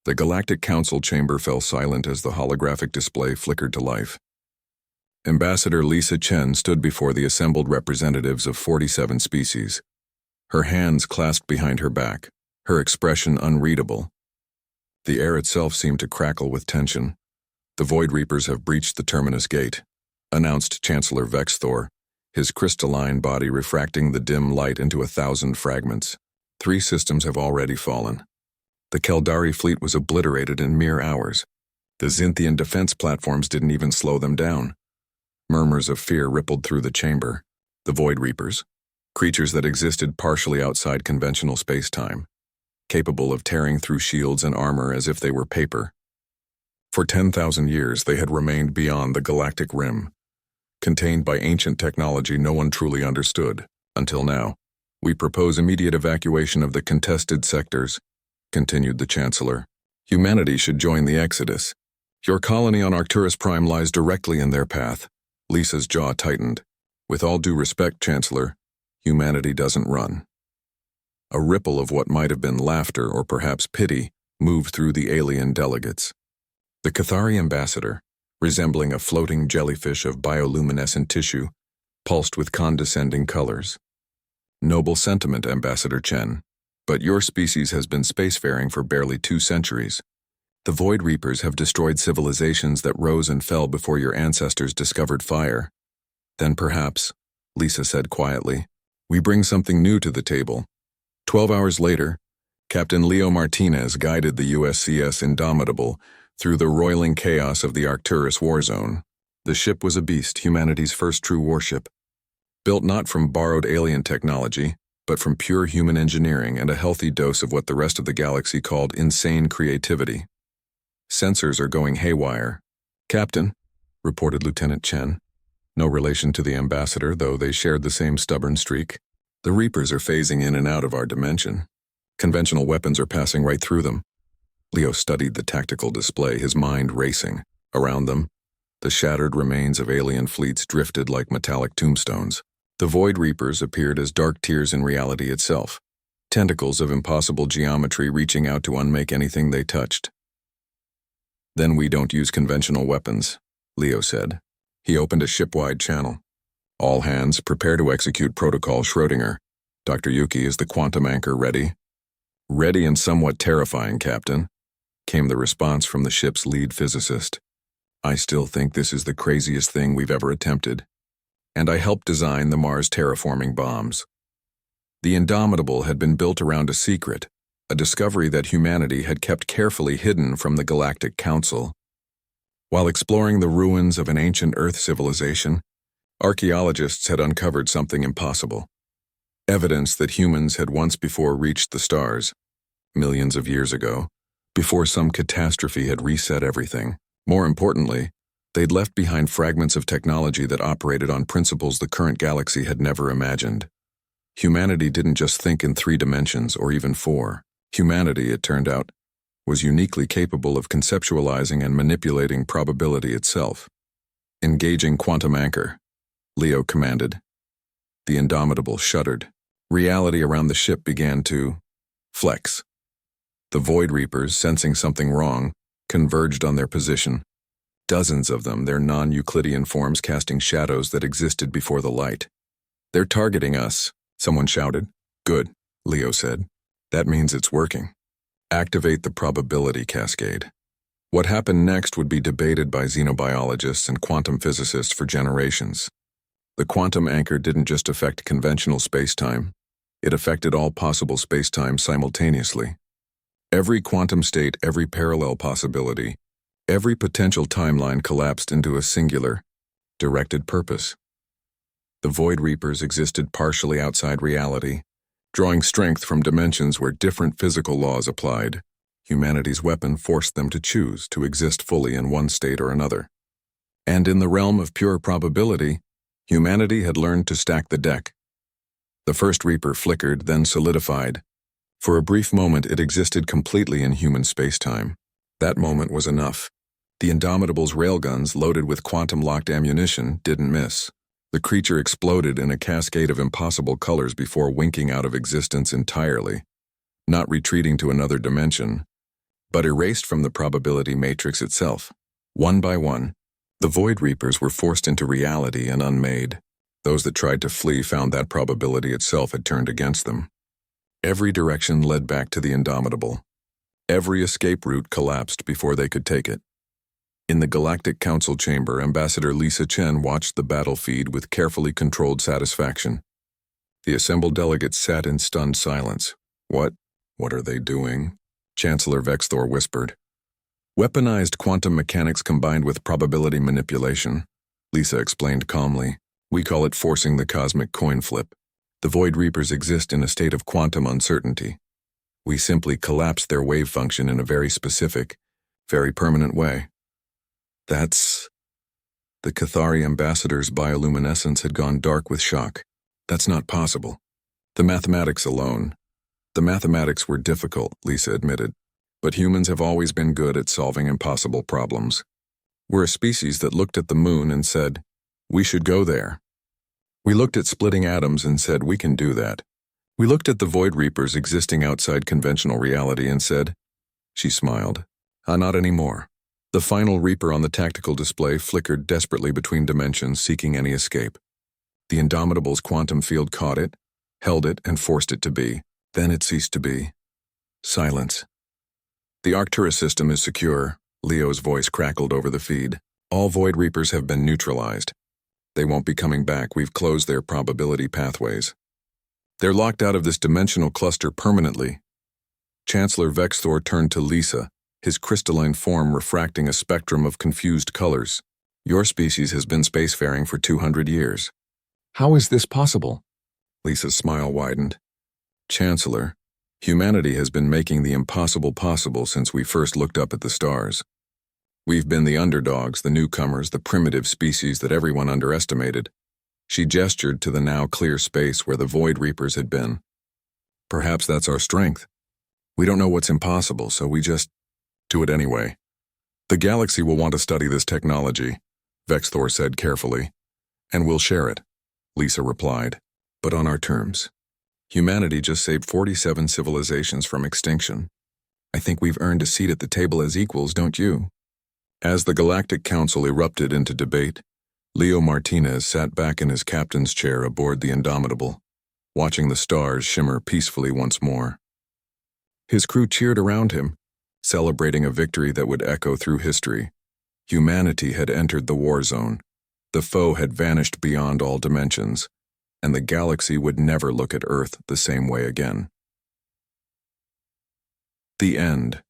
The Galactic Council chamber fell silent as the holographic display flickered to life. Ambassador Lisa Chen stood before the assembled representatives of 47 species. Her hands clasped behind her back, her expression unreadable. The air itself seemed to crackle with tension. "The Void Reapers have breached the Terminus Gate," announced Chancellor Vexthor, his crystalline body refracting the dim light into 1,000 fragments. 3 systems have already fallen. The Keldari fleet was obliterated in mere hours. The Xinthian defense platforms didn't even slow them down. Murmurs of fear rippled through the chamber. The Void Reapers, creatures that existed partially outside conventional space-time, capable of tearing through shields and armor as if they were paper. For 10,000 years they had remained beyond the galactic rim, contained by ancient technology no one truly understood, until now. "We propose immediate evacuation of the contested sectors," continued the Chancellor. "Humanity should join the Exodus. Your colony on Arcturus Prime lies directly in their path." Lisa's jaw tightened. "With all due respect, Chancellor, humanity doesn't run." A ripple of what might have been laughter or perhaps pity moved through the alien delegates. The Cathari ambassador, resembling a floating jellyfish of bioluminescent tissue, pulsed with condescending colors. "Noble sentiment, Ambassador Chen, but your species has been spacefaring for barely 2 centuries. The Void Reapers have destroyed civilizations that rose and fell before your ancestors discovered fire. Then perhaps," Lisa said quietly, "we bring something new to the table." 12 hours later, Captain Leo Martinez guided the USCS Indomitable through the roiling chaos of the Arcturus Warzone. The ship was a beast, humanity's first true warship. Built not from borrowed alien technology, but from pure human engineering and a healthy dose of what the rest of the galaxy called insane creativity. "Sensors are going haywire." "Captain," reported Lieutenant Chen, no relation to the ambassador, though they shared the same stubborn streak, "the Reapers are phasing in and out of our dimension. Conventional weapons are passing right through them." Leo studied the tactical display, his mind racing. Around them, the shattered remains of alien fleets drifted like metallic tombstones. The Void Reapers appeared as dark tears in reality itself, tentacles of impossible geometry reaching out to unmake anything they touched. "Then we don't use conventional weapons," Leo said. He opened a ship-wide channel. "All hands, prepare to execute Protocol Schrödinger. Dr. Yuki, is the quantum anchor ready?" "Ready and somewhat terrifying, Captain," came the response from the ship's lead physicist. "I still think this is the craziest thing we've ever attempted. And I helped design the Mars terraforming bombs." The Indomitable had been built around a secret, a discovery that humanity had kept carefully hidden from the Galactic Council. While exploring the ruins of an ancient Earth civilization, archaeologists had uncovered something impossible. Evidence that humans had once before reached the stars, millions of years ago, before some catastrophe had reset everything. More importantly, they'd left behind fragments of technology that operated on principles the current galaxy had never imagined. Humanity didn't just think in 3 dimensions or even 4. Humanity, it turned out, was uniquely capable of conceptualizing and manipulating probability itself. "Engaging quantum anchor," Leo commanded. The Indomitable shuddered. Reality around the ship began to flex. The Void Reapers, sensing something wrong, converged on their position. Dozens of them, their non-Euclidean forms casting shadows that existed before the light. "They're targeting us," someone shouted. "Good," Leo said. "That means it's working. Activate the probability cascade." What happened next would be debated by xenobiologists and quantum physicists for generations. The quantum anchor didn't just affect conventional spacetime, it affected all possible spacetime simultaneously. Every quantum state, every parallel possibility, every potential timeline collapsed into a singular, directed purpose. The Void Reapers existed partially outside reality, drawing strength from dimensions where different physical laws applied. Humanity's weapon forced them to choose to exist fully in one state or another. And in the realm of pure probability, humanity had learned to stack the deck. The first Reaper flickered, then solidified. For a brief moment, it existed completely in human spacetime. That moment was enough. The Indomitable's railguns, loaded with quantum-locked ammunition, didn't miss. The creature exploded in a cascade of impossible colors before winking out of existence entirely. Not retreating to another dimension, but erased from the probability matrix itself. One by one, the Void Reapers were forced into reality and unmade. Those that tried to flee found that probability itself had turned against them. Every direction led back to the Indomitable. Every escape route collapsed before they could take it. In the Galactic Council chamber, Ambassador Lisa Chen watched the battle feed with carefully controlled satisfaction. The assembled delegates sat in stunned silence. What are they doing? Chancellor Vexthor whispered. Weaponized quantum mechanics combined with probability manipulation, Lisa explained calmly. We call it forcing the cosmic coin flip. The Void Reapers exist in a state of quantum uncertainty. We simply collapse their wave function in a very specific, very permanent way. That's... The Cathari ambassador's bioluminescence had gone dark with shock. That's not possible. The mathematics alone. The mathematics were difficult, Lisa admitted, but humans have always been good at solving impossible problems. We're a species that looked at the moon and said, we should go there. We looked at splitting atoms and said, we can do that. We looked at the Void Reapers existing outside conventional reality and said, she smiled, not anymore. The final Reaper on the tactical display flickered desperately between dimensions, seeking any escape. The Indomitable's quantum field caught it, held it, and forced it to be. Then it ceased to be. Silence. The Arcturus system is secure, Leo's voice crackled over the feed. All Void Reapers have been neutralized. They won't be coming back. We've closed their probability pathways. They're locked out of this dimensional cluster permanently. Chancellor Vexthor turned to Lisa, his crystalline form refracting a spectrum of confused colors. Your species has been spacefaring for 200 years. How is this possible? Lisa's smile widened. Chancellor, humanity has been making the impossible possible since we first looked up at the stars. We've been the underdogs, the newcomers, the primitive species that everyone underestimated. She gestured to the now clear space where the Void Reapers had been. Perhaps that's our strength. We don't know what's impossible, so we just do it anyway. The galaxy will want to study this technology, Vexthor said carefully. And we'll share it, Lisa replied, but on our terms. Humanity just saved 47 civilizations from extinction. I think we've earned a seat at the table as equals, don't you? As the Galactic Council erupted into debate, Leo Martinez sat back in his captain's chair aboard the Indomitable, watching the stars shimmer peacefully once more. His crew cheered around him, celebrating a victory that would echo through history. Humanity had entered the Warzone. The foe had vanished beyond all dimensions, and the galaxy would never look at Earth the same way again. The end.